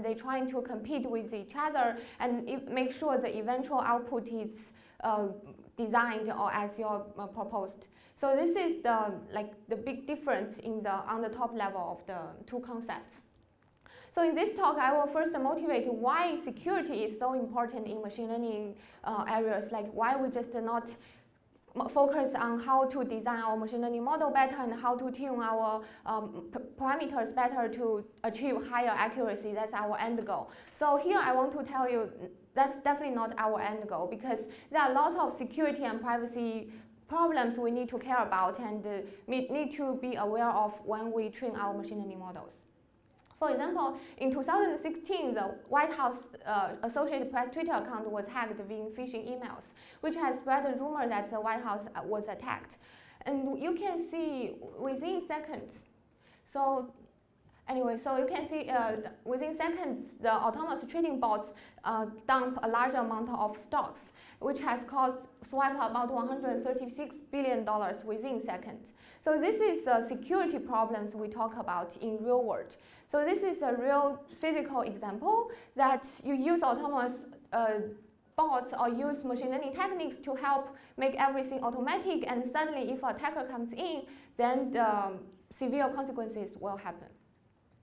and they're trying to compete with each other and make sure the eventual output is designed or as you're proposed. So this is the big difference on the top level of the two concepts. So in this talk, I will first motivate why security is so important in machine learning areas, like why we just not focus on how to design our machine learning model better and how to tune our parameters better to achieve higher accuracy. That's our end goal. So here I want to tell you that's definitely not our end goal, because there are lots of security and privacy problems we need to care about and we need to be aware of when we train our machine learning models. For example, in 2016, the White House Associated Press Twitter account was hacked via phishing emails, which has spread the rumor that the White House was attacked. And you can see within seconds. So anyway, so you can see within seconds, the autonomous trading bots dump a large amount of stocks, which has caused swipe about $136 billion within seconds. So this is the security problems we talk about in real world. So this is a real physical example that you use autonomous bots or use machine learning techniques to help make everything automatic, and suddenly if an attacker comes in, then severe consequences will happen.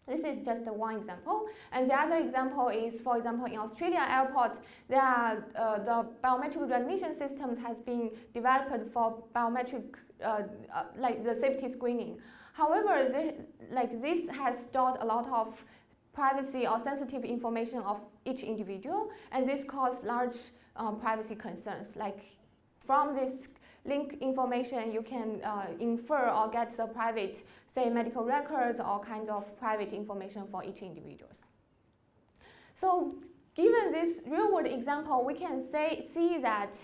This is just one example. And the other example is, for example, in Australia airport, there are, the biometric recognition systems has been developed for biometric, like the safety screening. However, this has stored a lot of privacy or sensitive information of each individual, and this caused large privacy concerns. Like from this link information, you can infer or get the private, say, medical records or kinds of private information for each individual. So given this real-world example, we can see that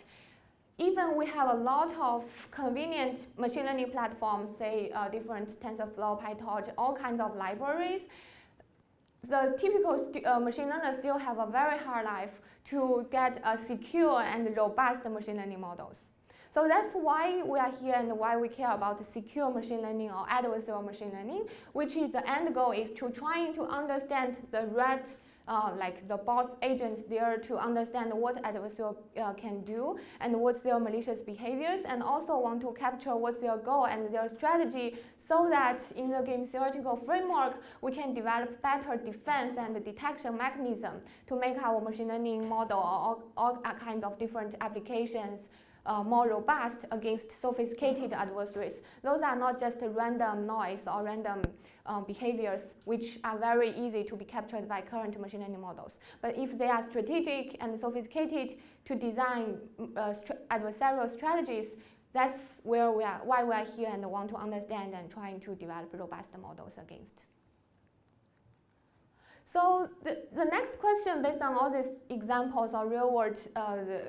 even we have a lot of convenient machine learning platforms, say different TensorFlow, PyTorch, all kinds of libraries, the typical machine learners still have a very hard life to get a secure and robust machine learning models. So that's why we are here and why we care about secure machine learning or adversarial machine learning, which is the end goal is to trying to understand the red, like the bot agents there, to understand what adversarial can do and what's their malicious behaviors, and also want to capture what's their goal and their strategy, so that in the game theoretical framework we can develop better defense and detection mechanism to make our machine learning model or all kinds of different applications more robust against sophisticated adversaries. Those are not just random noise or random behaviors, which are very easy to be captured by current machine learning models. But if they are strategic and sophisticated to design adversarial strategies, that's where why we are here and want to understand and trying to develop robust models against. So the next question, based on all these examples or real-world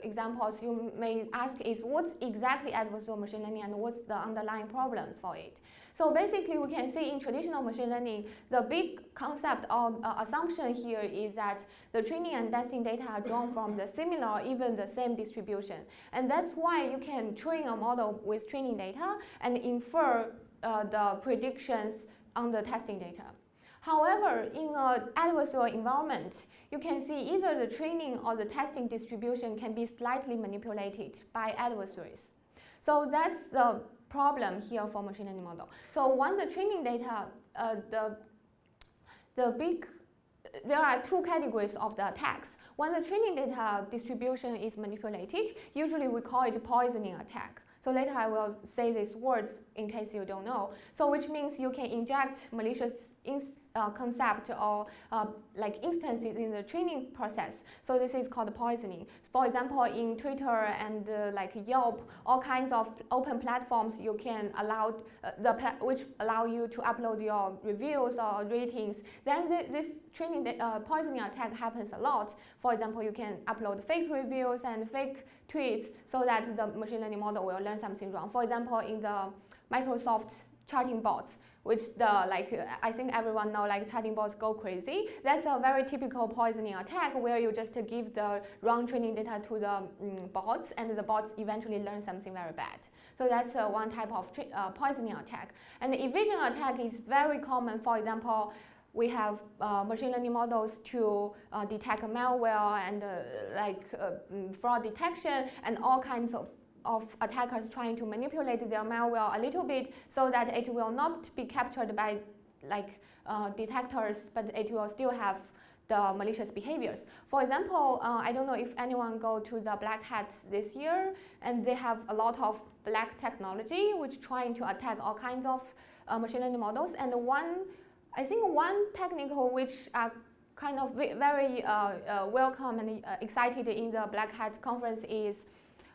examples, you may ask is, what's exactly adversarial machine learning and what's the underlying problems for it? So basically, we can see in traditional machine learning, the big concept or assumption here is that the training and testing data are drawn from the similar or even the same distribution. And that's why you can train a model with training data and infer the predictions on the testing data. However, in an adversarial environment, you can see either the training or the testing distribution can be slightly manipulated by adversaries. So that's the problem here for machine learning model. So when the training data, there are two categories of the attacks. When the training data distribution is manipulated, usually we call it poisoning attack. So later I will say these words in case you don't know. So which means you can inject malicious concept or like instances in the training process. So this is called poisoning. For example, in Twitter and like Yelp, all kinds of open platforms you can allow which allow you to upload your reviews or ratings. Then this training poisoning attack happens a lot. For example, you can upload fake reviews and fake tweets so that the machine learning model will learn something wrong. For example, in the Microsoft charting bots, which I think everyone know, like charting bots go crazy. That's a very typical poisoning attack where you just give the wrong training data to the bots, and the bots eventually learn something very bad. So that's one type of poisoning attack. And the evasion attack is very common. For example, we have machine learning models to detect malware and fraud detection and all kinds of attackers trying to manipulate their malware a little bit so that it will not be captured by detectors, but it will still have the malicious behaviors. For example, I don't know if anyone go to the Black Hat this year, and they have a lot of black technology which trying to attack all kinds of machine learning models. And I think one technical which are kind of very welcome and excited in the Black Hat conference is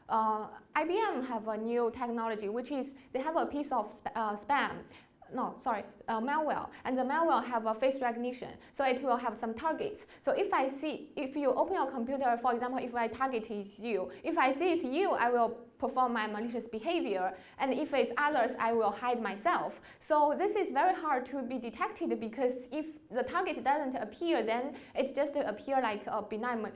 IBM have a new technology, which is they have a piece of malware, and the malware have a face recognition, so it will have some targets. So if you open your computer, for example, if I target is you, if I see it's you, I will perform my malicious behavior, and if it's others, I will hide myself. So this is very hard to be detected, because if the target doesn't appear, then it just appear like a benign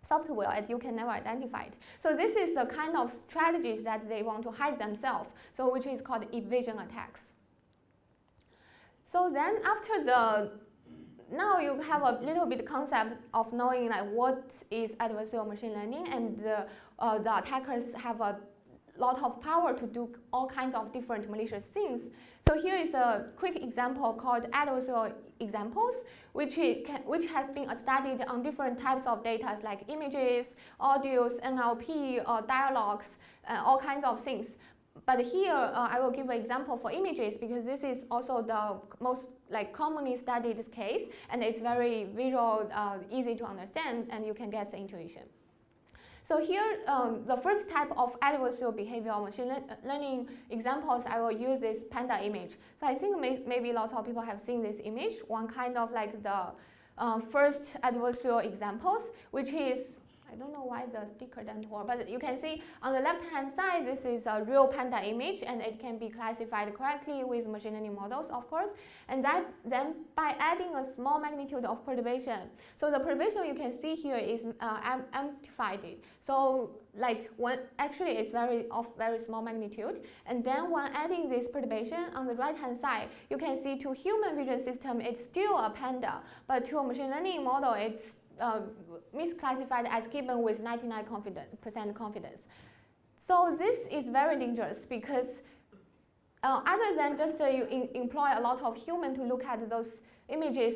software, and you can never identify it. So this is the kind of strategies that they want to hide themselves, so which is called evasion attacks. So then now you have a little bit concept of knowing what is adversarial machine learning, and the attackers have a lot of power to do all kinds of different malicious things. So here is a quick example called adversarial examples, which has been studied on different types of data like images, audios, NLP, or dialogues, all kinds of things. But here I will give an example for images, because this is also the most commonly studied case, and it's very visual, easy to understand, and you can get the intuition. So here, the first type of adversarial behavioral machine learning examples, I will use this panda image. So I think maybe lots of people have seen this image, one kind of like the first adversarial examples, which is, I don't know why the sticker doesn't work, but you can see on the left-hand side, this is a real panda image, and it can be classified correctly with machine learning models, of course. And then by adding a small magnitude of perturbation, so the perturbation you can see here is amplified. So actually it's of very small magnitude. And then when adding this perturbation on the right-hand side, you can see to human vision system, it's still a panda, but to a machine learning model, it's misclassified as given with 99% confidence. So this is very dangerous, because other than just you employ a lot of human to look at those images,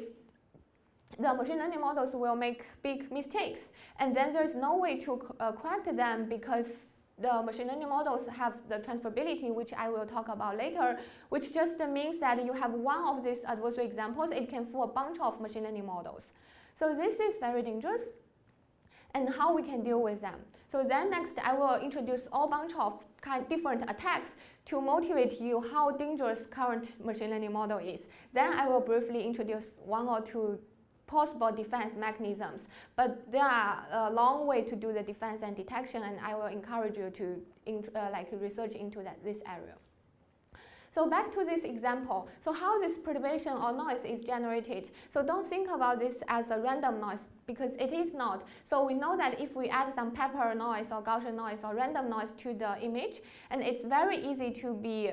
the machine learning models will make big mistakes, and then there's no way to correct them, because the machine learning models have the transferability, which I will talk about later, which just means that you have one of these adversarial examples, it can fool a bunch of machine learning models. So this is very dangerous, and how we can deal with them. So then next, I will introduce a bunch of different attacks to motivate you how dangerous current machine learning model is. Then I will briefly introduce one or two possible defense mechanisms, but there are a long way to do the defense and detection, and I will encourage you to research into this area. So back to this example. So how this perturbation or noise is generated. So don't think about this as a random noise, because it is not. So we know that if we add some pepper noise or Gaussian noise or random noise to the image, and it's very easy to be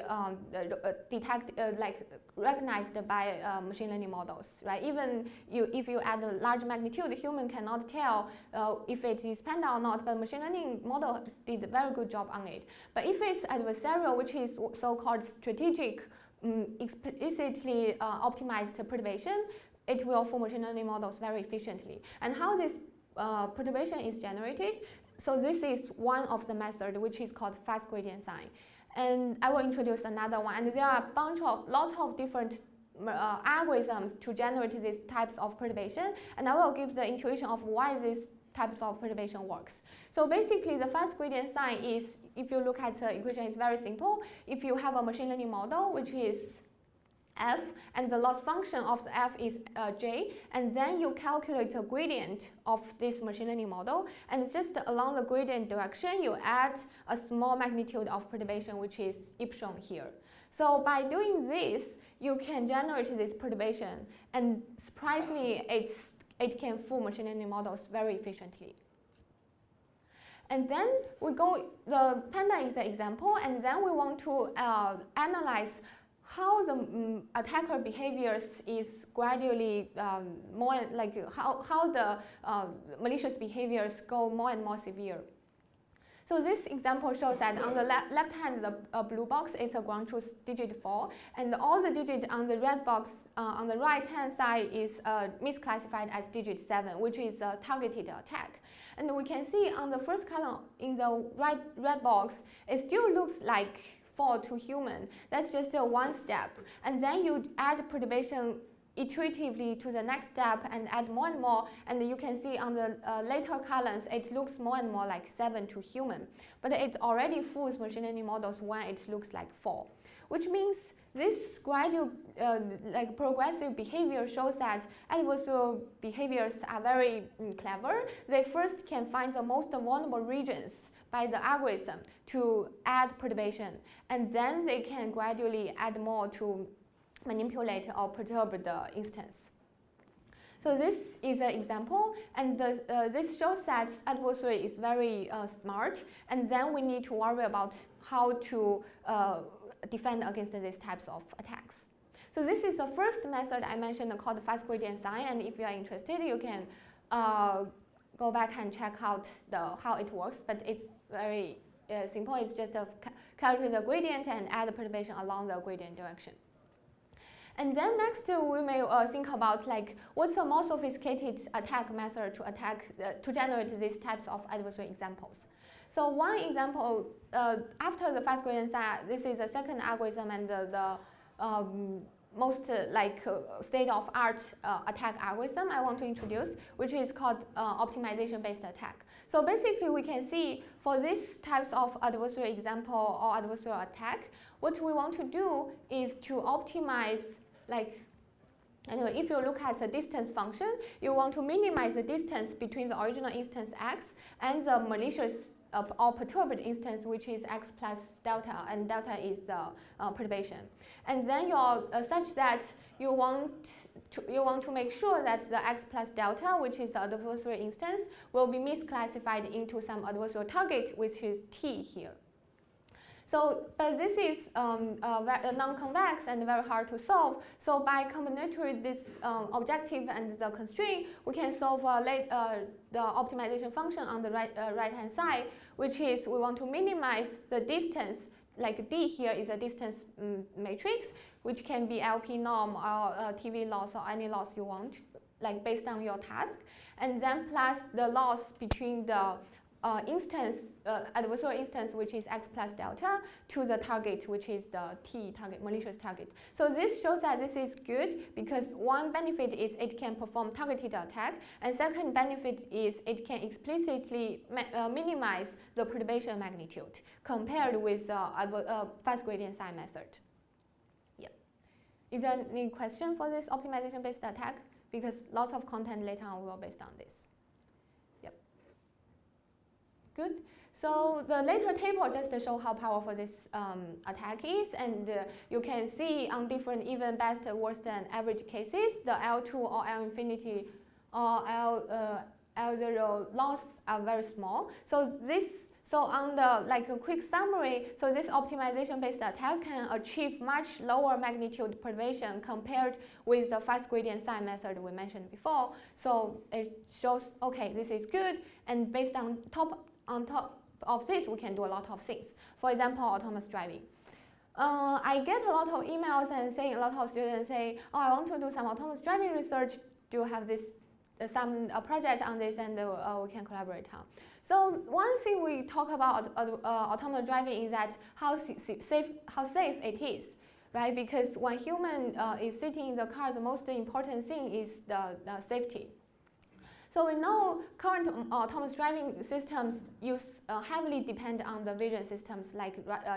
recognized by machine learning models, right? Even if you add a large magnitude, the human cannot tell if it is panda or not, but machine learning model did a very good job on it. But if it's adversarial, which is so-called strategic, explicitly optimized perturbation, it will fool machine learning models very efficiently. And how this perturbation is generated, so this is one of the methods, which is called fast gradient sign. And I will introduce another one. And there are lots of different algorithms to generate these types of perturbation. And I will give the intuition of why these types of perturbation works. So basically, the fast gradient sign is, if you look at the equation, it's very simple. If you have a machine learning model, which is f, and the loss function of the f is j, and then you calculate a gradient of this machine learning model, and just along the gradient direction, you add a small magnitude of perturbation, which is shown here. So by doing this, you can generate this perturbation, and surprisingly, it can fool machine learning models very efficiently. And then the panda is the example, and then we want to analyze how the attacker behaviors is gradually more like how the malicious behaviors go more and more severe. So this example shows that on the left hand, the blue box is a ground truth digit 4, and all the digits on the red box on the right hand side is misclassified as digit 7, which is a targeted attack. And we can see on the first column in the red box, it still looks like 4 to human. That's just one step. And then you add perturbation iteratively to the next step and add more and more, and you can see on the later columns it looks more and more like 7 to human, but it already fools machine learning models when it looks like 4, which means this gradual like progressive behavior shows that adversarial behaviors are very clever. They first can find the most vulnerable regions by the algorithm to add perturbation, and then they can gradually add more to manipulate or perturb the instance. So this is an example, and this shows that adversary is very smart, and then we need to worry about how to defend against these types of attacks. So this is the first method I mentioned called fast gradient sign, and if you are interested, you can go back and check out how it works, but it's very simple. It's just calculate the gradient and add the perturbation along the gradient direction. And then next we may think about like what's the most sophisticated attack method to generate these types of adversary examples. So one example, after the fast gradient sign, this is the second algorithm and the most state-of-art attack algorithm I want to introduce, which is called optimization-based attack. So basically we can see for these types of adversary example or adversarial attack, what we want to do is to optimize, like, anyway, if you look at the distance function, you want to minimize the distance between the original instance x and the malicious or perturbed instance, which is x plus delta, and delta is the perturbation. And then you're such that you want to make sure that the x plus delta, which is the adversarial instance, will be misclassified into some adversarial target, which is t here. So, but this is non-convex and very hard to solve. So by combinatorial this objective and the constraint, we can solve the optimization function on the right-hand side, which is we want to minimize the distance, like D here is a distance matrix, which can be LP norm or TV loss or any loss you want, like based on your task, and then plus the loss between the adversarial instance, which is x plus delta, to the target, which is the T target, malicious target. So this shows that this is good because one benefit is it can perform targeted attack, and second benefit is it can explicitly minimize the perturbation magnitude compared with fast gradient sign method. Yeah. Is there any question for this optimization-based attack? Because lots of content later on will be based on this. Good. So the later table just to show how powerful this attack is, and you can see on different even best, worse than average cases, the L2 or L infinity or L0 loss are very small. So on the like a quick summary, so this optimization-based attack can achieve much lower magnitude perturbation compared with the fast gradient sign method we mentioned before. So it shows, okay, this is good, and based on top of this, we can do a lot of things. For example, autonomous driving. I get a lot of emails and saying a lot of students say, oh, I want to do some autonomous driving research. Do you have this some project on this, and we can collaborate on. So one thing we talk about autonomous driving is that how safe it is, right? Because when human is sitting in the car, the most important thing is the safety. So we know current autonomous driving systems heavily depend on the vision systems, like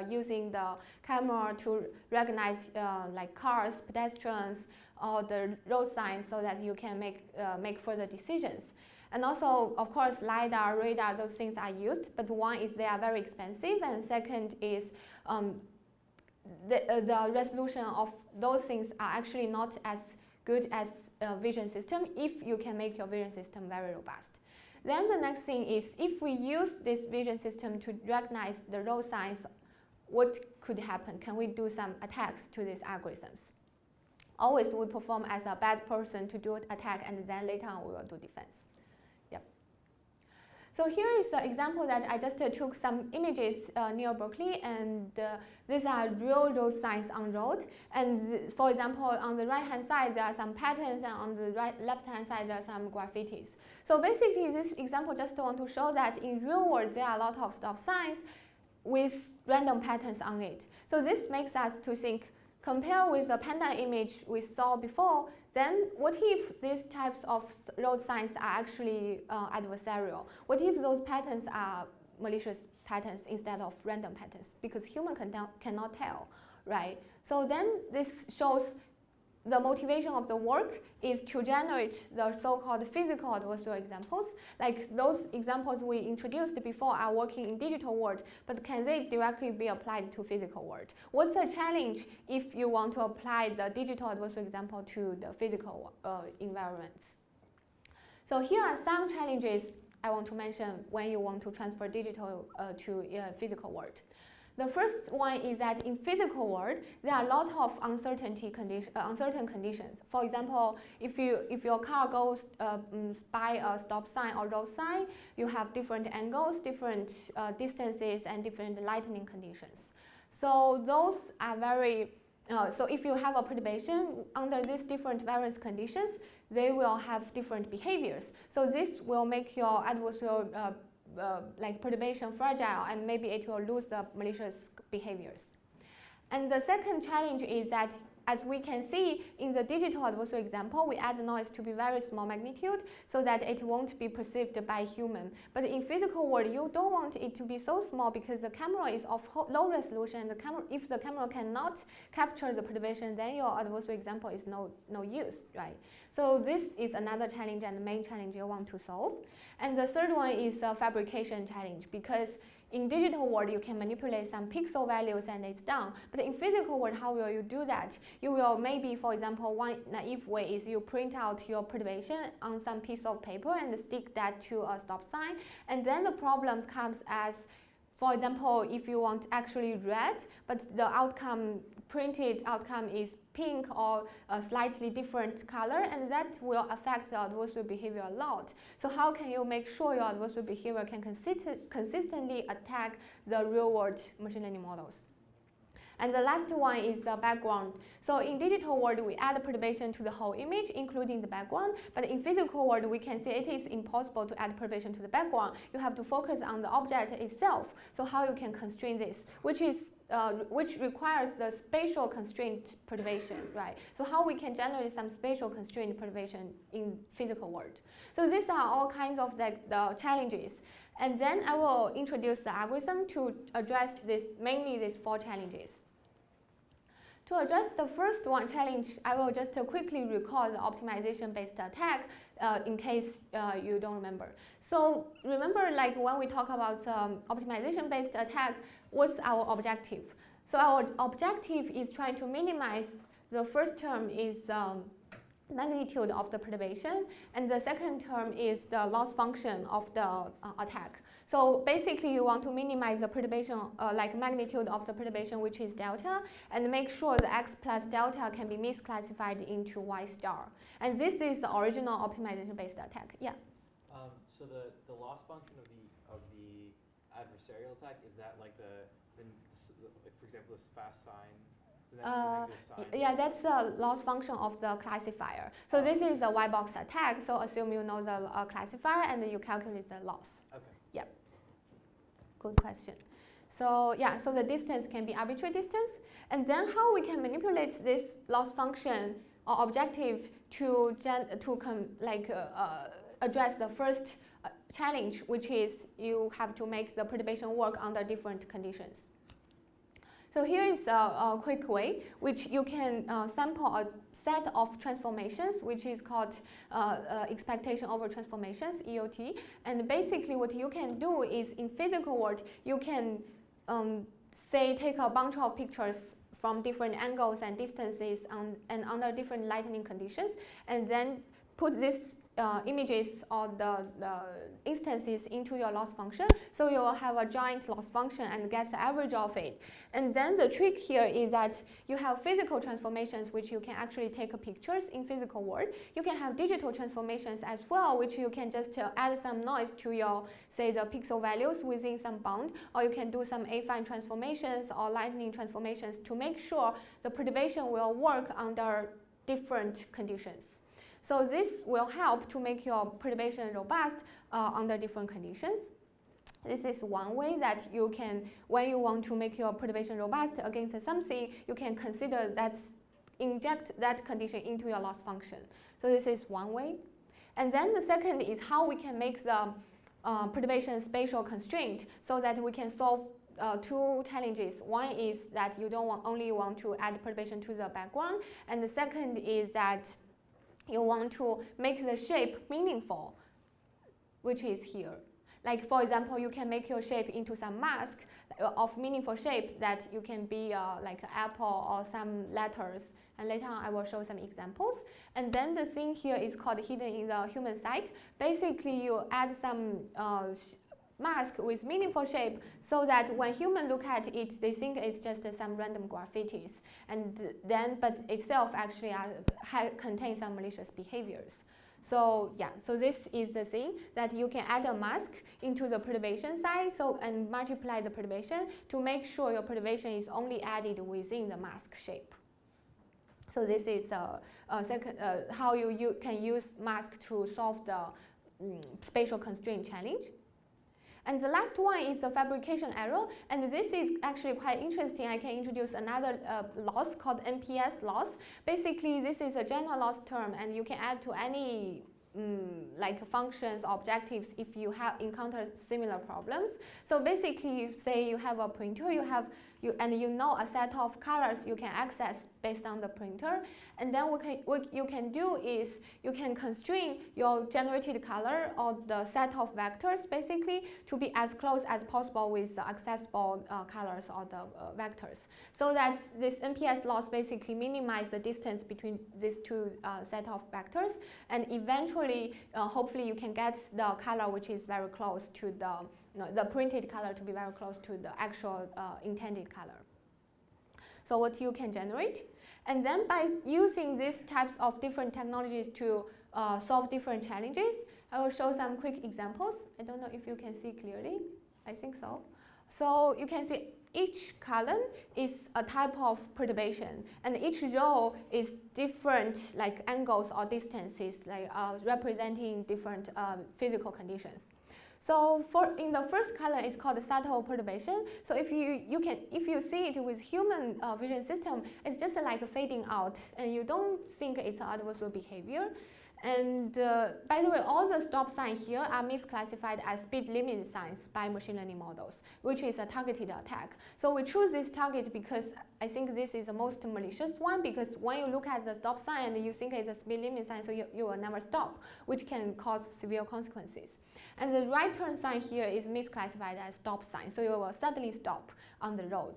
using the camera to recognize like cars, pedestrians, or the road signs, so that you can make further decisions. And also, of course, LiDAR, radar, those things are used, but one is they are very expensive, and second is the resolution of those things are actually not as good as a vision system if you can make your vision system very robust. Then the next thing is if we use this vision system to recognize the road signs what could happen? Can we do some attacks to these algorithms? Always we perform as a bad person to do attack, and then later on we will do defense. Yep. So here is an example that I just took some images near Berkeley, and these are real road signs on road. And for example, on the right-hand side there are some patterns, and on the left-hand side there are some graffitis. So basically, this example just want to show that in real world there are a lot of stop signs with random patterns on it. So this makes us to think, compare with the panda image we saw before, then what if these types of road signs are actually adversarial? What if those patterns are malicious patterns instead of random patterns? Because human cannot tell, right? So then this shows the motivation of the work is to generate the so-called physical adversarial examples. Like those examples we introduced before are working in digital world, but can they directly be applied to physical world? What's the challenge if you want to apply the digital adversarial example to the physical environments? So here are some challenges I want to mention when you want to transfer digital to physical world. The first one is that in physical world, there are a lot of uncertain conditions. For example, if your car goes by a stop sign or road sign, you have different angles, different distances, and different lighting conditions. So those are very, so if you have a perturbation under these different variance conditions, they will have different behaviors. So this will make your adversarial like perturbation fragile, and maybe it will lose the malicious behaviors. And the second challenge is that, as we can see in the digital adversarial example, we add the noise to be very small magnitude so that it won't be perceived by human. But in physical world, you don't want it to be so small because the camera is of low resolution, and if the camera cannot capture the perturbation, then your adversarial example is no use, right? So this is another challenge and the main challenge you want to solve. And the third one is a fabrication challenge, because in digital world, you can manipulate some pixel values and it's done. But in physical world, how will you do that? You will maybe, for example, one naive way is you print out your perturbation on some piece of paper and stick that to a stop sign. And then the problem comes as, for example, if you want actually red, but the outcome, printed outcome is pink or a slightly different color, and that will affect the adversarial behavior a lot. So how can you make sure your adversarial behavior can consistently attack the real-world machine learning models? And the last one is the background. So in digital world, we add perturbation to the whole image, including the background. But in physical world, we can see it is impossible to add perturbation to the background. You have to focus on the object itself. So how you can constrain this, which requires the spatial constraint perturbation, right? So how we can generate some spatial constraint perturbation in physical world. So these are all kinds of the challenges. And then I will introduce the algorithm to address mainly these 4 challenges. To address the first one challenge, I will just quickly recall the optimization-based attack in case you don't remember. So remember, like when we talk about optimization-based attack, what's our objective? So our objective is trying to minimize the first term is magnitude of the perturbation, and the second term is the loss function of the attack. So basically, you want to minimize the perturbation, like magnitude of the perturbation, which is delta, and make sure the x plus delta can be misclassified into y star. And this is the original optimization-based attack. Yeah. So the loss function of the adversarial attack, is that like for example, this fast sign? Yeah, that's the loss function of the classifier. So this is a white box attack. So assume you know the classifier and you calculate the loss. Okay. Yep. Good question. So yeah, so the distance can be arbitrary distance, and then how we can manipulate this loss function or objective to address the first challenge, which is you have to make the perturbation work under different conditions. So here is a quick way, which you can sample a set of transformations, which is called expectation over transformations, EOT. And basically what you can do is in physical world, you can say take a bunch of pictures from different angles and distances and under different lighting conditions, and then put these images or the instances into your loss function, so you will have a giant loss function and get the average of it. And then the trick here is that you have physical transformations which you can actually take pictures in physical world. You can have digital transformations as well, which you can just add some noise to your, say, the pixel values within some bound, or you can do some affine transformations or lightning transformations to make sure the perturbation will work under different conditions. So this will help to make your perturbation robust under different conditions. This is one way that you can, when you want to make your perturbation robust against something, you can consider that, inject that condition into your loss function. So this is one way. And then the second is how we can make the perturbation spatial constraint so that we can solve two challenges. One is that you don't only want to add perturbation to the background, and the second is that you want to make the shape meaningful, which is here. Like, for example, you can make your shape into some mask of meaningful shape that you can be like an apple or some letters. And later on, I will show some examples. And then the thing here is called hidden in the human psyche. Basically, you add some mask with meaningful shape so that when humans look at it, they think it's just some random graffitis. And then, but itself actually contains some malicious behaviors. So yeah, so this is the thing that you can add a mask into the perturbation side, so and multiply the perturbation to make sure your perturbation is only added within the mask shape. So this is second how you can use mask to solve the spatial constraint challenge. And the last one is the fabrication error, and this is actually quite interesting. I can introduce another loss called NPS loss. Basically, this is a general loss term, and you can add to any like functions, objectives if you have encountered similar problems. So basically, say you have a printer, and you know a set of colors you can access based on the printer, and then what you can do is you can constrain your generated color or the set of vectors basically to be as close as possible with the accessible colors or the vectors, so that this NPS loss basically minimizes the distance between these two set of vectors, and eventually hopefully you can get the color which is very close to the printed color to be very close to the actual intended color. So what you can generate, and then by using these types of different technologies to solve different challenges, I will show some quick examples. I don't know if you can see clearly. I think so. So you can see each column is a type of perturbation, and each row is different like angles or distances, like representing different physical conditions. So in the first column, it's called the subtle perturbation. So if you see it with human vision system, it's just like fading out, and you don't think it's adversarial behavior. And by the way, all the stop signs here are misclassified as speed limit signs by machine learning models, which is a targeted attack. So we choose this target because I think this is the most malicious one, because when you look at the stop sign and you think it's a speed limit sign, so you will never stop, which can cause severe consequences. And the right turn sign here is misclassified as stop sign, so you will suddenly stop on the road.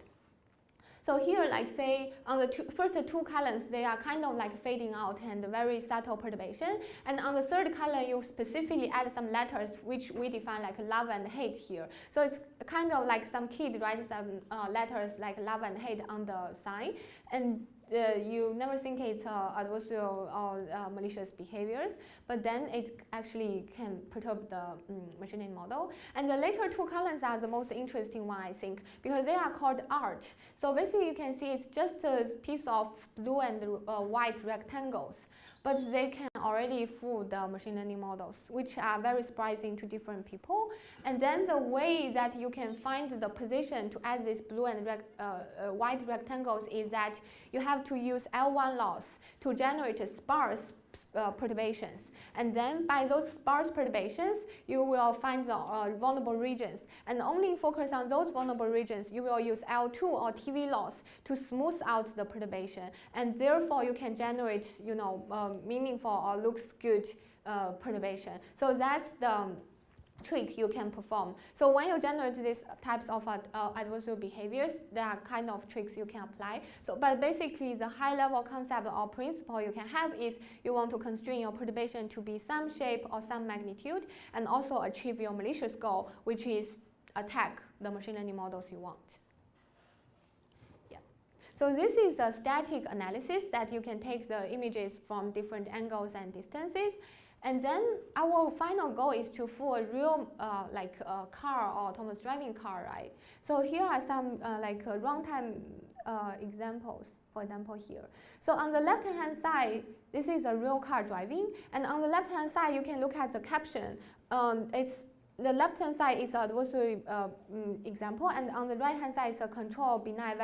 So here, like say, on the first two columns, they are kind of like fading out and very subtle perturbation. And on the third column, you specifically add some letters, which we define like love and hate here. So it's kind of like some kid writes some letters like love and hate on the sign. And you never think it's adversarial or malicious behaviors, but then it actually can perturb the machine learning model. And the later two columns are the most interesting one, I think, because they are called art. So basically you can see it's just a piece of blue and white rectangles, but they can already fool the machine learning models, which are very surprising to different people. And then the way that you can find the position to add these blue and white rectangles is that you have to use L1 loss to generate sparse perturbations. And then by those sparse perturbations, you will find the vulnerable regions. And only focus on those vulnerable regions, you will use L2 or TV loss to smooth out the perturbation. And therefore, you can generate, meaningful or looks good perturbation. So that's the trick you can perform. So when you generate these types of adversarial behaviors, there are kind of tricks you can apply. So, but basically the high-level concept or principle you can have is you want to constrain your perturbation to be some shape or some magnitude, and also achieve your malicious goal, which is attack the machine learning models you want. Yeah. So this is a static analysis that you can take the images from different angles and distances. And then our final goal is to fool a real like a car or autonomous driving car, right? So here are some like runtime examples, for example here. So on the left-hand side, this is a real car driving, and on the left-hand side, you can look at the caption. The left-hand side is an adversary example, and on the right-hand side is a control benign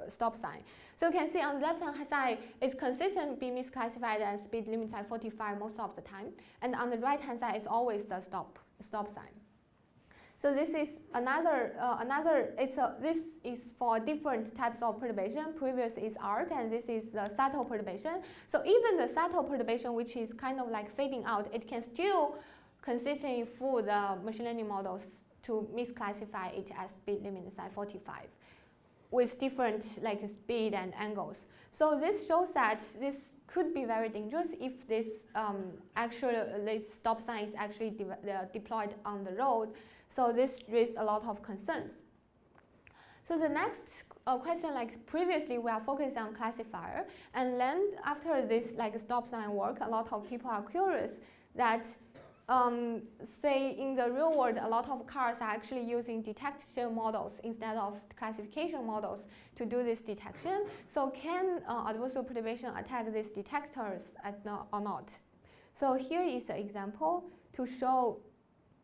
stop sign. So you can see on the left-hand side, it's consistently being misclassified as speed limit at 45 most of the time, and on the right-hand side, it's always the stop sign. So this is this is for different types of perturbation. Previous is art, and this is the subtle perturbation. So even the subtle perturbation, which is kind of like fading out, it can still consistently fool the machine learning models to misclassify it as speed limit at 45 with different like speed and angles. So this shows that this could be very dangerous if this this stop sign is actually deployed on the road. So this raises a lot of concerns. So the next question, like previously we are focused on classifier, and then after this like stop sign work, a lot of people are curious that say in the real world, a lot of cars are actually using detection models instead of classification models to do this detection. So can adversarial perturbation attack these detectors or not? So here is an example to show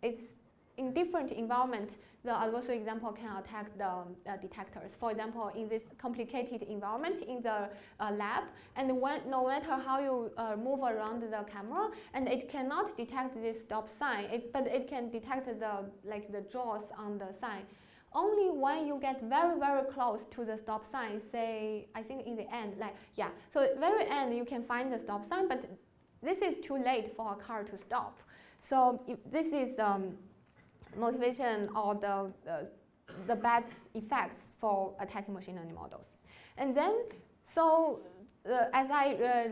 it's in different environments, the adversarial example can attack the detectors. For example, in this complicated environment in the lab, and no matter how you move around the camera, and it cannot detect this stop sign, but it can detect the jaws on the sign. Only when you get very, very close to the stop sign, say, I think in the end, so at the very end you can find the stop sign, but this is too late for a car to stop. So if this is motivation or the bad effects for attacking machine learning models. And then, so as I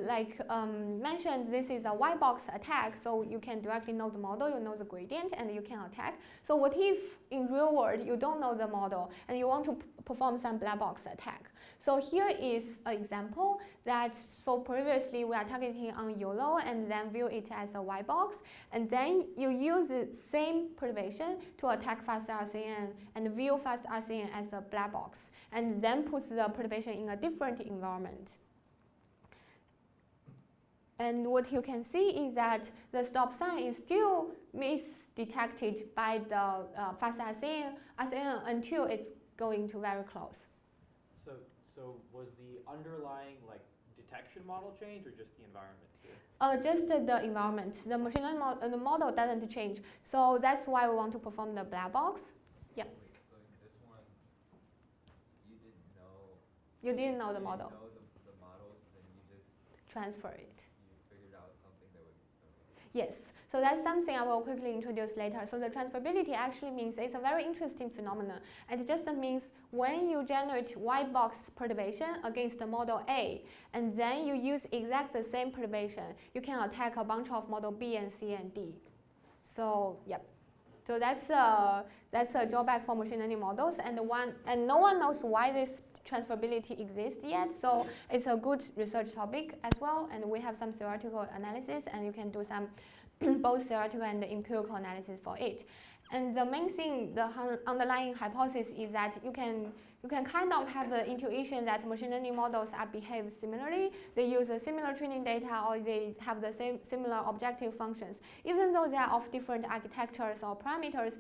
mentioned, this is a white box attack, so you can directly know the model, you know the gradient, and you can attack. So what if in real world you don't know the model and you want to perform some black box attack? So here is an example that, so previously we are targeting on YOLO and then view it as a white box, and then you use the same perturbation to attack fast RCN and view fast RCN as a black box, and then put the perturbation in a different environment. And what you can see is that the stop sign is still misdetected by the fast RCN until it's going to very close. So was the underlying detection model change or just the environment here? Just the environment. The machine learning the model doesn't change. So that's why we want to perform the black box. Yeah. Wait, so in this one, you didn't know. You didn't know the model. You didn't know the models, then you just transfer it. You figured out something that would. Yes. So that's something I will quickly introduce later. So the transferability actually means it's a very interesting phenomenon. And it just means when you generate white box perturbation against the model A, and then you use exact the same perturbation, you can attack a bunch of model B and C and D. So yep. So that's a drawback for machine learning models, and no one knows why this transferability exists yet. So it's a good research topic as well, and we have some theoretical analysis, and you can do some both theoretical and empirical analysis for it. And the main thing, the underlying hypothesis is that you can kind of have the intuition that machine learning models behave similarly. They use a similar training data, or they have the same similar objective functions. Even though they are of different architectures or parameters,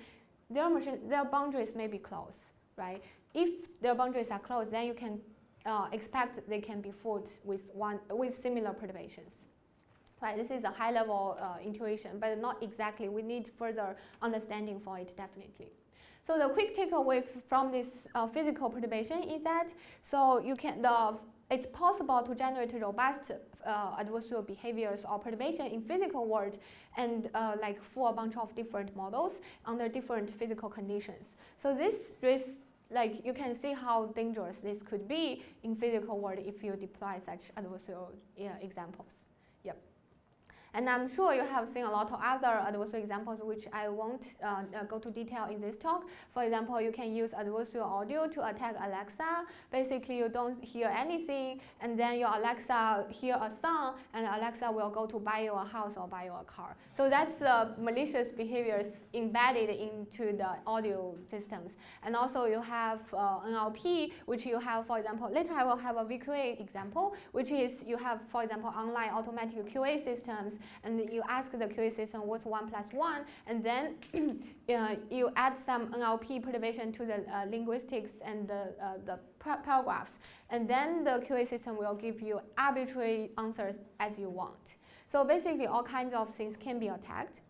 their boundaries may be close, right? If their boundaries are close, then you can expect they can be fooled with similar perturbations. Right, this is a high-level intuition, but not exactly. We need further understanding for it, definitely. So the quick takeaway from this physical perturbation is that it's possible to generate robust adversarial behaviors or perturbation in physical world, and like for a bunch of different models under different physical conditions. So this risk, like you can see how dangerous this could be in physical world if you deploy such adversarial examples. Yep. And I'm sure you have seen a lot of other adversarial examples which I won't go to detail in this talk. For example, you can use adversarial audio to attack Alexa. Basically, you don't hear anything, and then your Alexa hear a sound, and Alexa will go to buy you a house or buy you a car. So that's malicious behaviors embedded into the audio systems. And also you have NLP, which you have, for example, later I will have a VQA example, which is you have, for example, online automatic QA systems, and you ask the QA system what's 1 + 1, and then you add some NLP perturbation to the linguistics and the paragraphs, and then the QA system will give you arbitrary answers as you want. So basically all kinds of things can be attacked.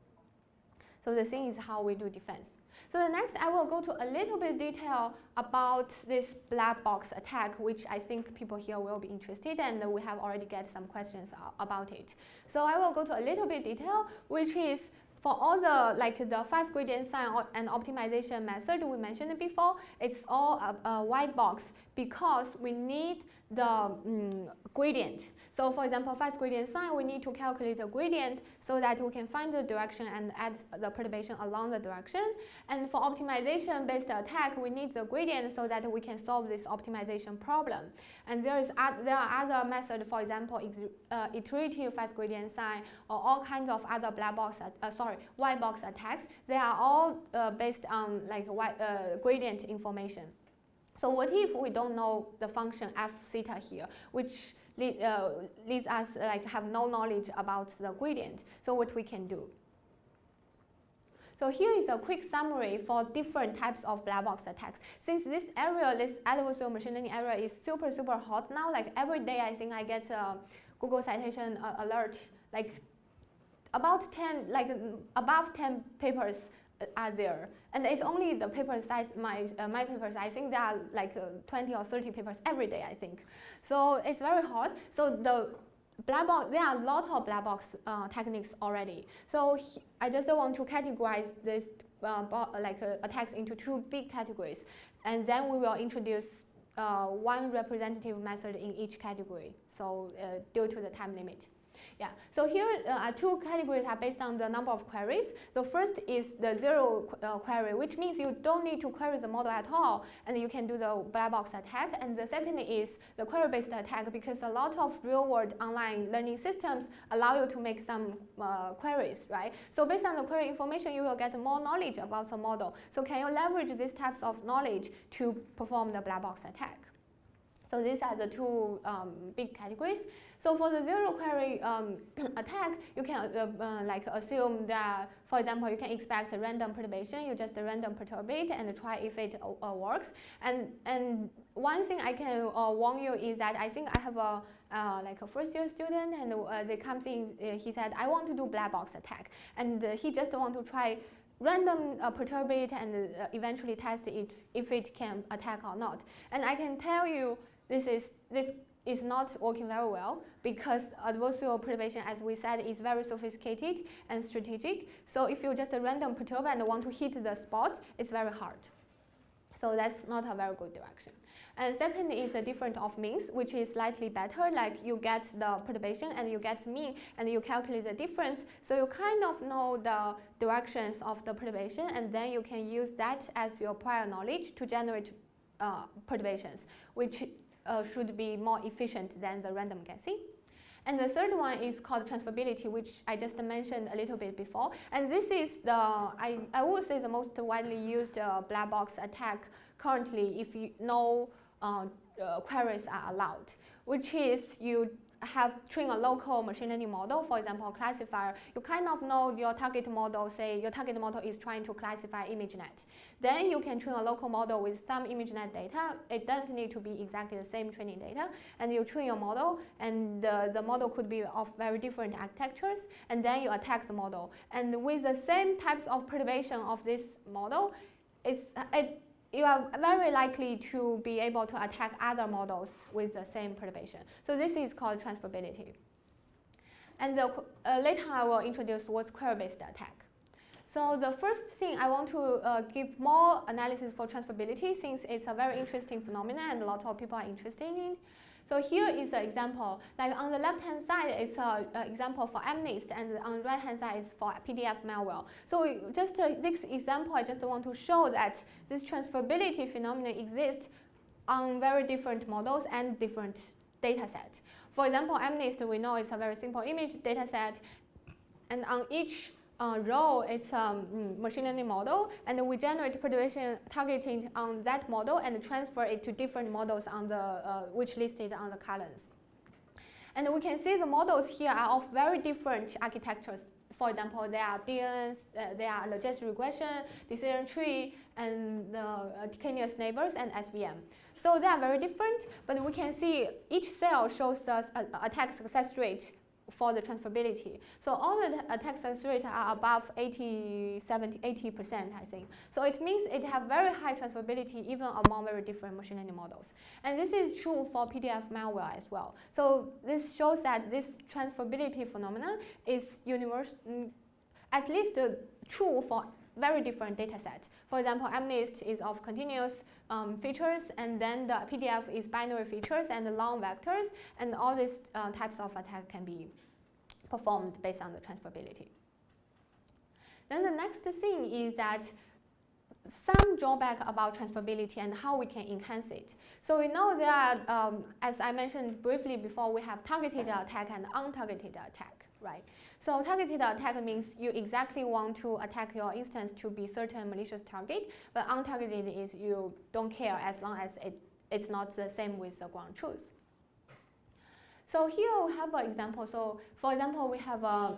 So the thing is how we do defense. So the next, I will go to a little bit detail about this black box attack, which I think people here will be interested, and we have already get some questions about it. So I will go to a little bit detail, which is for all the the fast gradient sign and optimization method we mentioned before, it's all a white box because we need the gradient. So for example, fast gradient sign, we need to calculate the gradient so that we can find the direction and add the perturbation along the direction. And for optimization based attack, we need the gradient so that we can solve this optimization problem. And there are other methods, for example, iterative fast gradient sign or all kinds of other white box attacks. They are all based on gradient information. So what if we don't know the function f theta here, which leads us have no knowledge about the gradient? So what we can do? So here is a quick summary for different types of black box attacks. Since this area, this adversarial machine learning area is super hot now, like every day I think I get a Google citation alert, like about 10, above 10 papers are there. And it's only the papers, my papers, I think there are 20 or 30 papers every day, I think. So it's very hot. So the black box, there are a lot of black box techniques already. So I just want to categorize this attacks into two big categories. And then we will introduce one representative method in each category, so due to the time limit. Yeah, so here are two categories are based on the number of queries. The first is the zero query, which means you don't need to query the model at all, and you can do the black box attack. And the second is the query-based attack, because a lot of real-world online learning systems allow you to make some queries, right? So based on the query information, you will get more knowledge about the model. So can you leverage these types of knowledge to perform the black box attack? So these are the two big categories. So for the zero query attack, you can assume that, for example, you can expect a random perturbation. You just random perturbate and try if it works. And one thing I can warn you is that I think I have a first-year student, and they comes in. He said, I want to do black box attack, and he just want to try random perturbate and eventually test it if it can attack or not. And I can tell you this is not working very well, because adversarial perturbation, as we said, is very sophisticated and strategic. So if you just random perturb and want to hit the spot, it's very hard. So that's not a very good direction. And second is a difference of means, which is slightly better. Like you get the perturbation and you get mean, and you calculate the difference. So you kind of know the directions of the perturbation, and then you can use that as your prior knowledge to generate perturbations, which should be more efficient than the random guessing. And the third one is called transferability, which I just mentioned a little bit before. And this is the, I would say, the most widely used black box attack currently if you know queries are allowed, which is you have trained a local machine learning model, for example, a classifier. You kind of know your target model, say your target model is trying to classify ImageNet. Then you can train a local model with some ImageNet data. It doesn't need to be exactly the same training data. And you train your model, and the model could be of very different architectures, and then you attack the model. And with the same types of perturbation of this model, you are very likely to be able to attack other models with the same perturbation. So this is called transferability. And later I will introduce what's query-based attack. So the first thing I want to give more analysis for transferability, since it's a very interesting phenomenon and a lot of people are interested in it. So here is an example. Like on the left-hand side, it's an example for MNIST, and on the right-hand side is for PDF malware. So just this example, I just want to show that this transferability phenomenon exists on very different models and different data sets. For example, MNIST, we know it's a very simple image data set, and on each row, it's a machine learning model, and we generate perturbation targeting on that model and transfer it to different models on the which listed on the columns. And we can see the models here are of very different architectures. For example, there are DNS, there are logistic regression, decision tree, and continuous neighbors, and SVM. So they are very different, but we can see each cell shows us attack success rate for the transferability. So all the attack success rates are above 80%, I think. So it means it has very high transferability even among very different machine learning models. And this is true for PDF malware as well. So this shows that this transferability phenomenon is universal, at least true for very different data sets. For example, MNIST is of continuous features, and then the PDF is binary features and long vectors, and all these types of attack can be performed based on the transferability. Then the next thing is that some drawback about transferability and how we can enhance it. So we know there are, as I mentioned briefly before, we have targeted attack and untargeted attack, right? So targeted attack means you exactly want to attack your instance to be certain malicious target, but untargeted is you don't care as long as it's not the same with the ground truth. So here we have an example. So for example, we have a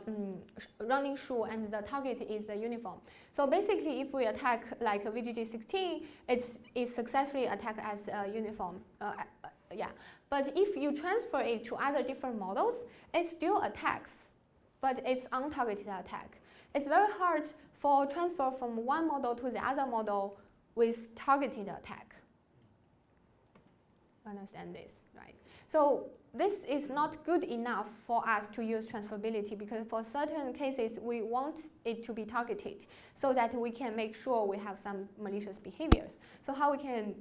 running shoe and the target is the uniform. So basically, if we attack like a VGG16, it's successfully attacked as a uniform. Yeah. But if you transfer it to other different models, it still attacks, but it's untargeted attack. It's very hard for transfer from one model to the other model with targeted attack. Understand this, right? So this is not good enough for us to use transferability, because for certain cases we want it to be targeted so that we can make sure we have some malicious behaviors. So how we can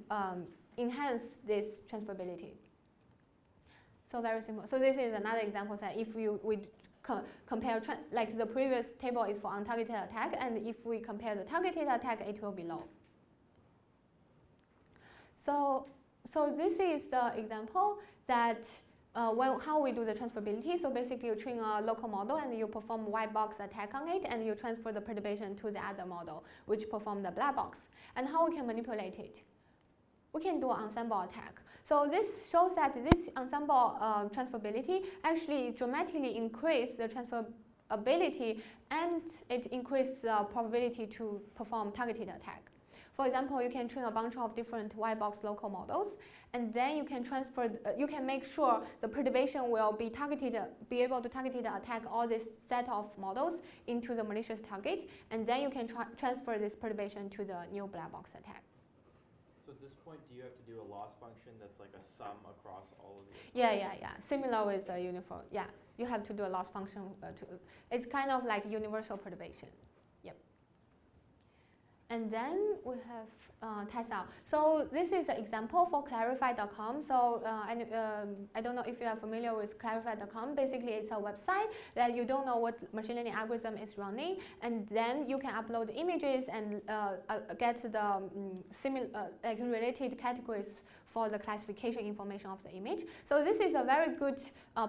enhance this transferability? So very simple. So this is another example that if we compare, like the previous table is for untargeted attack, and if we compare the targeted attack, it will be low. So this is the example that how we do the transferability. So basically you train a local model and you perform white box attack on it, and you transfer the perturbation to the other model, which perform the black box. And how we can manipulate it? We can do an ensemble attack. So this shows that this ensemble transferability actually dramatically increase the transferability, and it increases the probability to perform targeted attack. For example, you can train a bunch of different white box local models, and then you can transfer. You can make sure the perturbation will be able to targeted attack all this set of models into the malicious target, and then you can transfer this perturbation to the new black box attack. So at this point, do you have to do a loss function that's like a sum across all of these? Yeah. Similar with the uniform. Yeah, you have to do a loss function. It's kind of like universal perturbation. Yep. And then we have test out. So this is an example for Clarifai.com. So I don't know if you are familiar with Clarifai.com. Basically, it's a website that you don't know what machine learning algorithm is running, and then you can upload images and get the like related categories for the classification information of the image. So this is a very good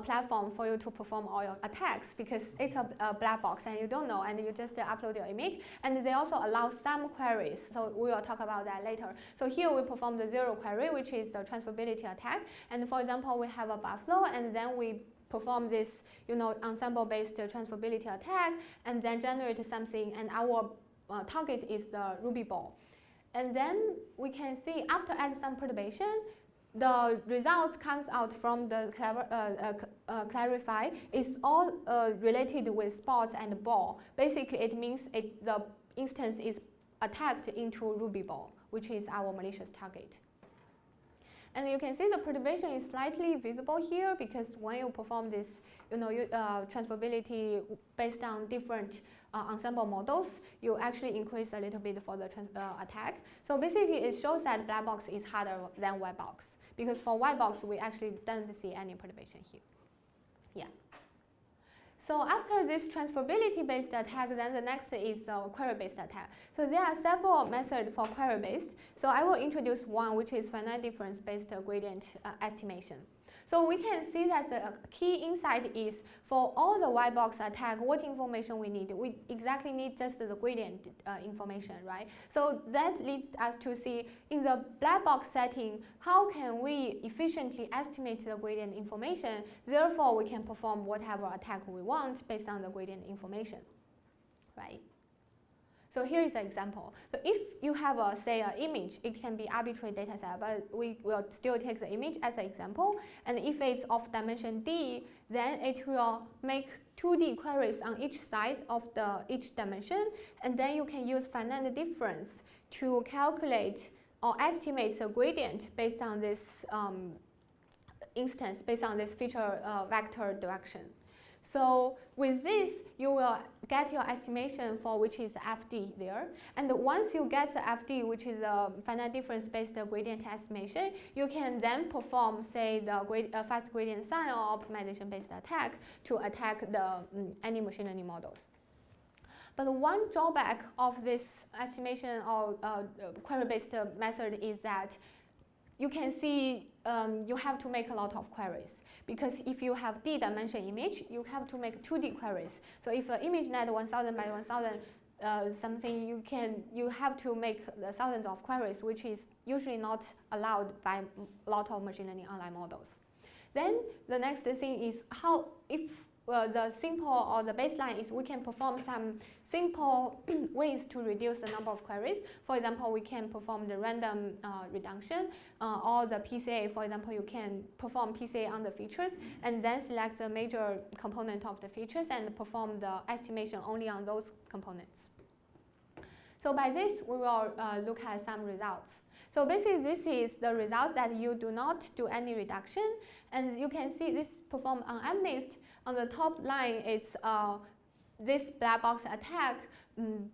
platform for you to perform all your attacks, because it's a black box and you don't know, and you just upload your image. And they also allow some queries. So we will talk about that later. So here we perform the zero query, which is the transferability attack. And for example, we have a buffalo, and then we perform this, ensemble-based transferability attack, and then generate something. And our target is the Ruby ball. And then we can see after add some perturbation, the results comes out from the Clarifai is all related with spots and ball. Basically, it means the instance is attacked into Ruby ball, which is our malicious target. And you can see the perturbation is slightly visible here because when you perform this, transferability based on different ensemble models, you actually increase a little bit for the attack. So basically, it shows that black box is harder than white box because for white box, we actually don't see any perturbation here. Yeah. So after this transferability-based attack, then the next is query-based attack. So there are several methods for query-based. So I will introduce one, which is finite difference-based gradient estimation. So we can see that the key insight is for all the white box attack, what information we need? We exactly need just the gradient information, right? So that leads us to see in the black box setting, how can we efficiently estimate the gradient information? Therefore, we can perform whatever attack we want based on the gradient information, right? So here is an example. So if you have, say, an image, it can be arbitrary data set, but we will still take the image as an example. And if it's of dimension D, then it will make 2D queries on each side of each dimension. And then you can use finite difference to calculate or estimate the gradient based on this instance, based on this feature vector direction. So with this, you will get your estimation for which is FD there. And once you get the FD, which is a finite difference-based gradient estimation, you can then perform, say, the fast gradient sign or optimization-based attack to attack any machine learning models. But one drawback of this estimation or query-based method is that you can see you have to make a lot of queries. Because if you have D-dimension image, you have to make 2D queries. So if an image net 1000 by 1000 something, you have to make thousands of queries, which is usually not allowed by a lot of machine learning online models. Then the next thing is how, if the simple or the baseline is we can perform some simple ways to reduce the number of queries. For example, we can perform the random reduction or the PCA. For example, you can perform PCA on the features and then select the major component of the features and perform the estimation only on those components. So by this, we will look at some results. So basically, this is the results that you do not do any reduction. And you can see this performed on MNIST. On the top line, it's this black box attack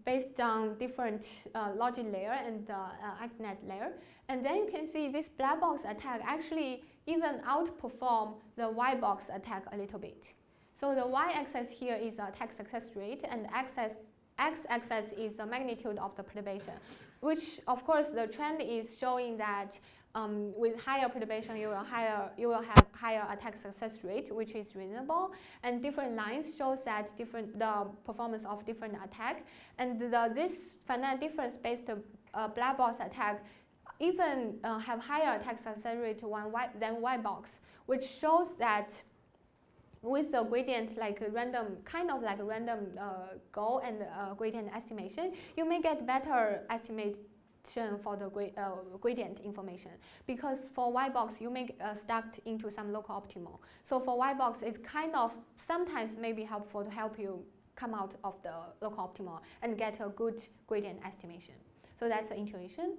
based on different logic layer and XNet layer. And then you can see this black box attack actually even outperform the white box attack a little bit. So the y-axis here is attack success rate, and x-axis is the magnitude of the perturbation, which of course the trend is showing that with higher perturbation, you will have higher attack success rate, which is reasonable. And different lines shows that the performance of different attack. And this finite difference-based black box attack even have higher attack success rate than white box, which shows that with the gradient like random, kind of like a random goal and gradient estimation, you may get better estimate for the gradient information, because for white box you may stuck into some local optimal. So for white box, it's kind of sometimes may be helpful to help you come out of the local optimal and get a good gradient estimation. So that's the intuition.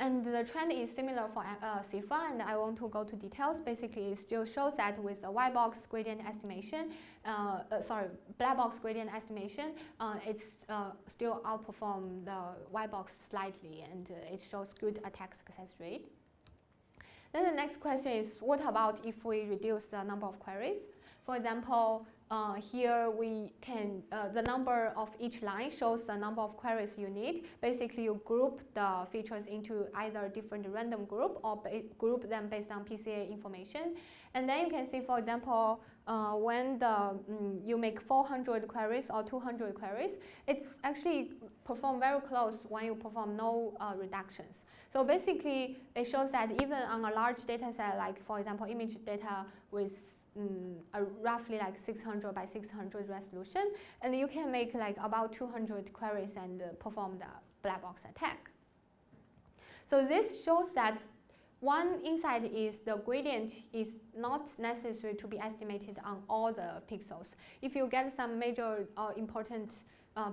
And the trend is similar for CIFAR, and I want to go to details. Basically, it still shows that with the white box gradient estimation, black box gradient estimation, it's still outperform the white box slightly, and it shows good attack success rate. Then the next question is, what about if we reduce the number of queries? For example, here we can, the number of each line shows the number of queries you need. Basically, you group the features into either different random group or group them based on PCA information. And then you can see, for example, when you make 400 queries or 200 queries, it's actually perform very close when you perform no reductions. So basically, it shows that even on a large data set, like for example, image data with roughly like 600 by 600 resolution, and you can make like about 200 queries and perform the black box attack. So this shows that One insight is the gradient is not necessary to be estimated on all the pixels. If you get some major important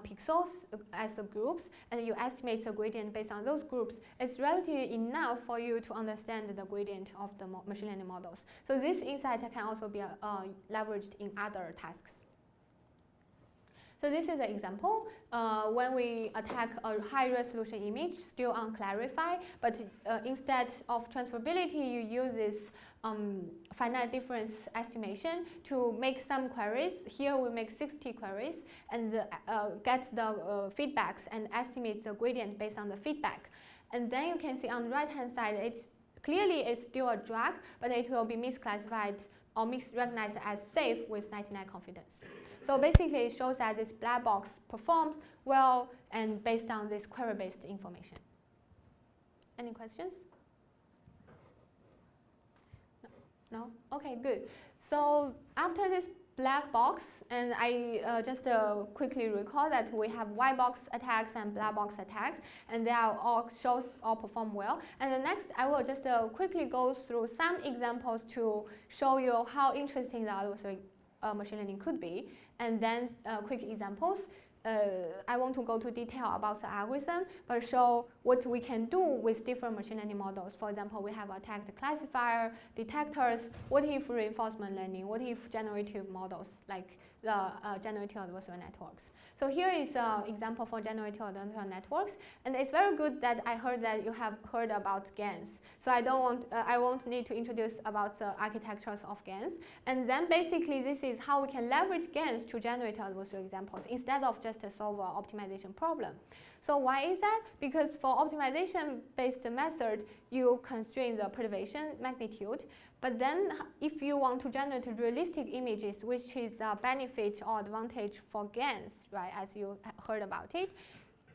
pixels as groups, and you estimate the gradient based on those groups, it's relatively enough for you to understand the gradient of the machine learning models. So this insight can also be leveraged in other tasks. So this is an example when we attack a high-resolution image still on Clarifai, but instead of transferability, you use this finite difference estimation to make some queries. Here we make 60 queries and get the feedbacks and estimate the gradient based on the feedback. And then you can see on the right-hand side, it's still a drug, but it will be misclassified or misrecognized as safe with 99% confidence. So basically, it shows that this black box performs well and based on this query-based information. Any questions? No? Okay, good. So after this black box, and I just quickly recall that we have white box attacks and black box attacks, and they are all perform well. And the next, I will just quickly go through some examples to show you how interesting the adversarial machine learning could be, and then quick examples. I want to go to detail about the algorithm, but show what we can do with different machine learning models. For example, we have attacked classifier, detectors. What if reinforcement learning? What if generative models like the generative adversarial networks? So here is an example for generative adversarial networks, and it's very good that I heard that you have heard about GANs. So I won't need to introduce about the architectures of GANs. And then basically this is how we can leverage GANs to generate adversarial examples instead of just to solve an optimization problem. So why is that? Because for optimization-based method, you constrain the perturbation magnitude. But then if you want to generate realistic images, which is a benefit or advantage for GANs, right, as you heard about it,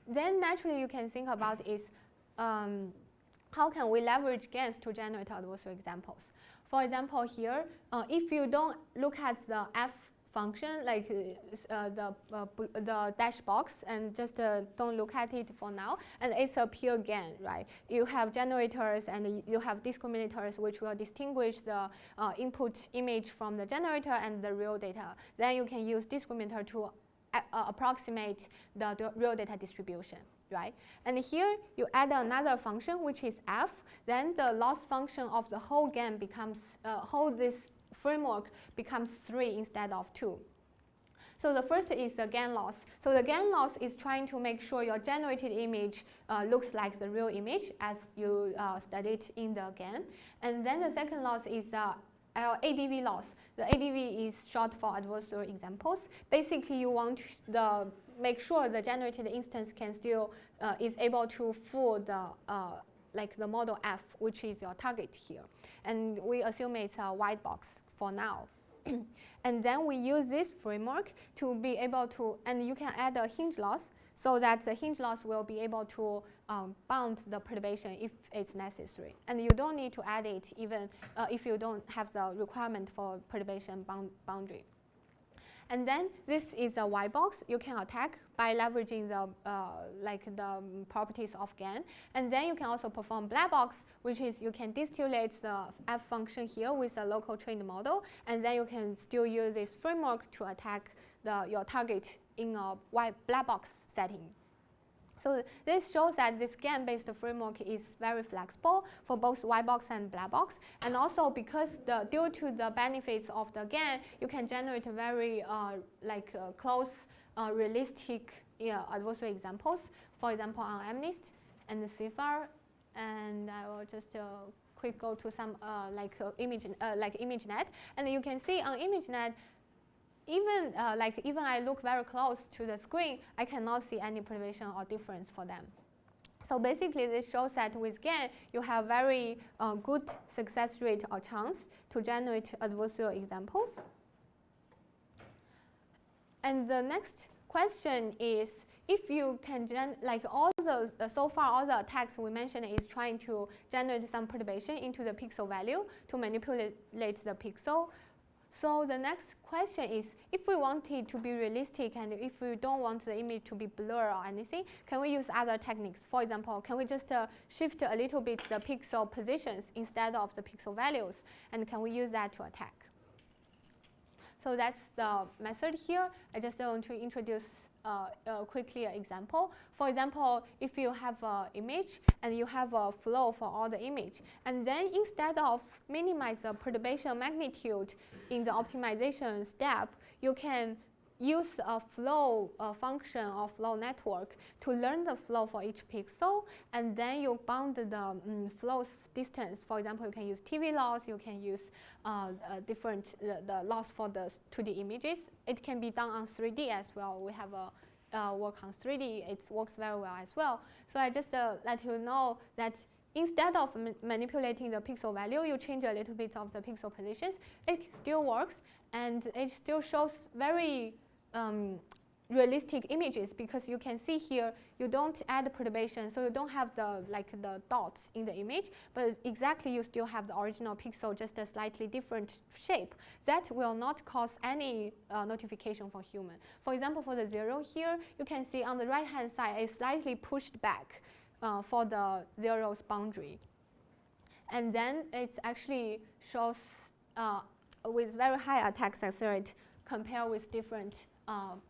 then naturally you can think about is how can we leverage GANs to generate adversarial examples. For example, here, if you don't look at the F function, like the dash box, and just don't look at it for now, and it's a pure GAN, right? You have generators and you have discriminators which will distinguish the input image from the generator and the real data. Then you can use discriminator to approximate the real data distribution, right? And here you add another function which is F, then the loss function of the whole GAN becomes, this framework becomes 3 instead of 2. So the first is the GAN loss. So the GAN loss is trying to make sure your generated image looks like the real image as you studied in the GAN. And then the second loss is ADV loss. The ADV is short for adversarial examples. Basically, you want to make sure the generated instance can still is able to fool the like the model F, which is your target here. And we assume it's a white box for now. And then we use this framework to be able to, and you can add a hinge loss so that the hinge loss will be able to bound the perturbation if it's necessary. And you don't need to add it even if you don't have the requirement for perturbation boundary. And then this is a white box you can attack by leveraging the the properties of GAN. And then you can also perform black box, which is you can distillate the F function here with a local trained model, and then you can still use this framework to attack your target in a black box setting. So this shows that this GAN-based framework is very flexible for both white box and black box. And also because due to the benefits of the GAN, you can generate very close, realistic adversarial examples. For example, on MNIST and the CFAR. And I will just quick go to some ImageNet. And you can see on ImageNet, even I look very close to the screen, I cannot see any perturbation or difference for them. So basically, this shows that with GAN, you have very good success rate or chance to generate adversarial examples. And the next question is, if you can so far all the attacks we mentioned is trying to generate some perturbation into the pixel value to manipulate the pixel. So the next question is, if we want it to be realistic and if we don't want the image to be blurred or anything, can we use other techniques? For example, can we just shift a little bit the pixel positions instead of the pixel values? And can we use that to attack? So that's the method here. I just want to introduce quickly an example. For example, if you have an image and you have a flow for all the image, and then instead of minimize the perturbation magnitude in the optimization step, you can use a flow function or flow network to learn the flow for each pixel, and then you bound the flow distance. For example, you can use TV loss, you can use the loss for the 2D images. It can be done on 3D as well. We have a work on 3D. It works very well as well. So I just let you know that instead of manipulating the pixel value, you change a little bit of the pixel positions. It still works, and it still shows very realistic images, because you can see here you don't add perturbation, so you don't have the dots in the image, but exactly you still have the original pixel, just a slightly different shape. That will not cause any notification for human. For example, for the 0 here, you can see on the right hand side it's slightly pushed back for the 0's boundary, and then it actually shows with very high attack success rate compared with different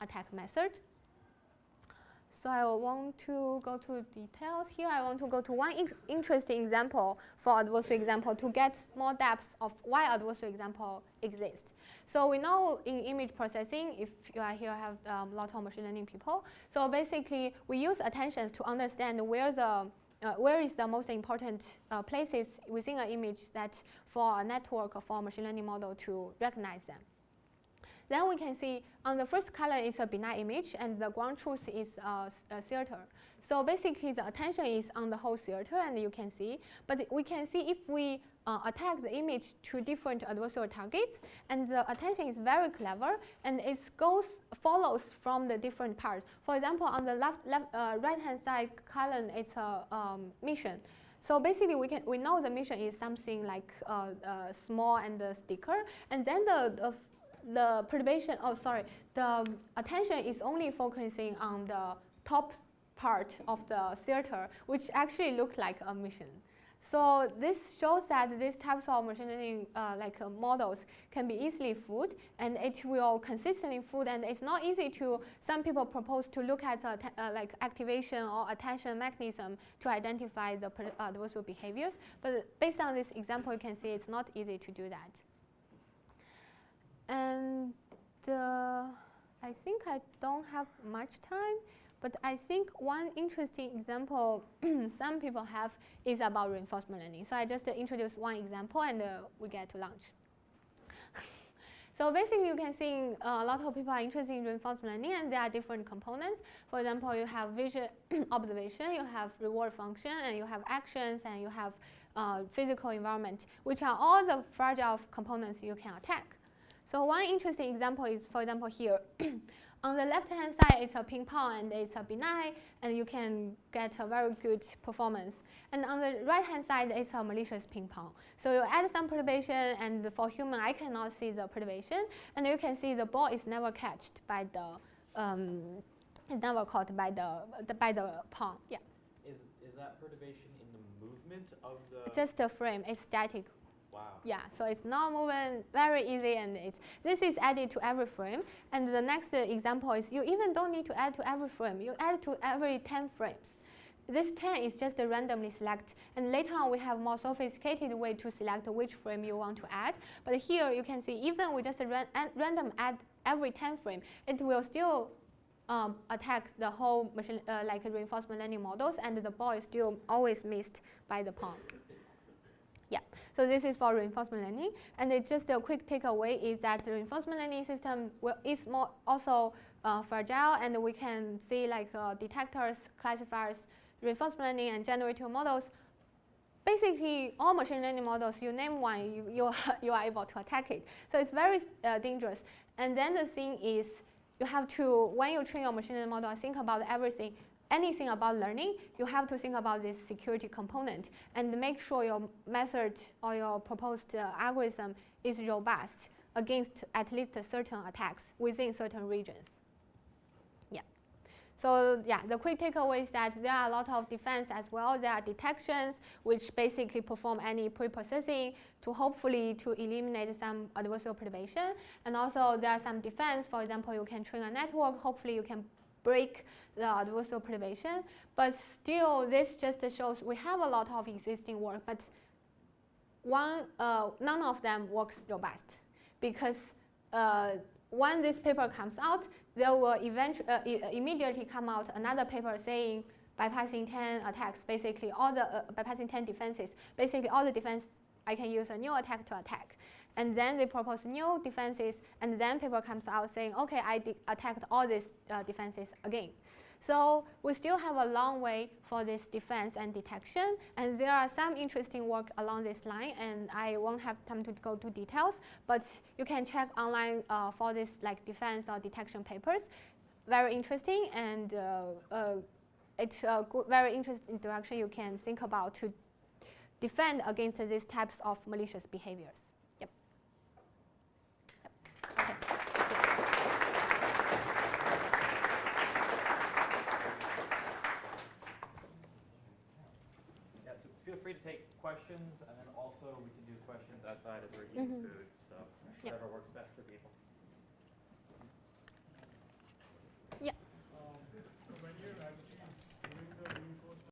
attack method. So I want to go to details here. I want to go to one interesting example for adversarial example to get more depth of why adversarial example exists. So we know in image processing, if you are here have a lot of machine learning people, so basically we use attentions to understand where is the most important places within an image that for a network or for a machine learning model to recognize them. Then we can see on the first color is a benign image, and the ground truth is a theater. So basically the attention is on the whole theater, and you can see. But we can see if we attack the image to different adversarial targets, and the attention is very clever, and it follows from the different parts. For example, on the right-hand side column, it's a mission. So basically, we know the mission is something like small and sticker, and then the perturbation, the attention is only focusing on the top part of the theater, which actually looks like a mission. So this shows that these types of machine learning models can be easily fooled, and it will consistently fool, and it's not easy to, some people propose to look at activation or attention mechanism to identify the adversarial behaviors, but based on this example, you can see it's not easy to do that. And I think I don't have much time, but I think one interesting example some people have is about reinforcement learning. So I just introduced one example, and we get to lunch. So basically, you can see a lot of people are interested in reinforcement learning, and there are different components. For example, you have visual observation, you have reward function, and you have actions, and you have physical environment, which are all the fragile components you can attack. So one interesting example is, for example, here. On the left-hand side, it's a ping pong, and it's a benign, and you can get a very good performance. And on the right-hand side, it's a malicious ping pong. So you add some perturbation, and for human, I cannot see the perturbation, and you can see the ball is never caught by the, it's never caught by the pong. Yeah. Is that perturbation in the movement of the? Just a frame. It's static. Wow. Yeah, so it's not moving, very easy, and this is added to every frame. And the next example is you even don't need to add to every frame. You add to every 10 frames. This 10 is just a randomly select, and later on we have more sophisticated way to select which frame you want to add. But here you can see even we just random add every 10 frame, it will still attack the whole machine reinforcement learning models, and the ball is still always missed by the pawn. Yeah, so this is for reinforcement learning, and it's just a quick takeaway is that the reinforcement learning system is more also fragile, and we can see detectors, classifiers, reinforcement learning, and generative models. Basically, all machine learning models, you name one, you are able to attack it. So it's very dangerous. And then the thing is, you have to, when you train your machine learning model, think about everything. Anything about learning, you have to think about this security component and make sure your method or your proposed algorithm is robust against at least certain attacks within certain regions. Yeah. So yeah, the quick takeaway is that there are a lot of defense as well. There are detections which basically perform any pre-processing to hopefully to eliminate some adversarial perturbation. And also there are some defense. For example, you can train a network. Hopefully you can break the adversarial perturbation. But still, this just shows we have a lot of existing work, but none of them works robust, because when this paper comes out, there will immediately come out another paper saying bypassing 10 attacks, basically all the bypassing 10 defenses, basically all the defense I can use a new attack to attack. And then they propose new defenses, and then paper comes out saying, okay, I attacked all these defenses again. So we still have a long way for this defense and detection, and there are some interesting work along this line, and I won't have time to go to details, but you can check online for this like defense or detection papers. Very interesting, and it's a good, very interesting direction you can think about to defend against these types of malicious behaviors. Yep. Okay. Feel free to take questions, and then also we can do questions outside as we're eating food, so whatever works best for people.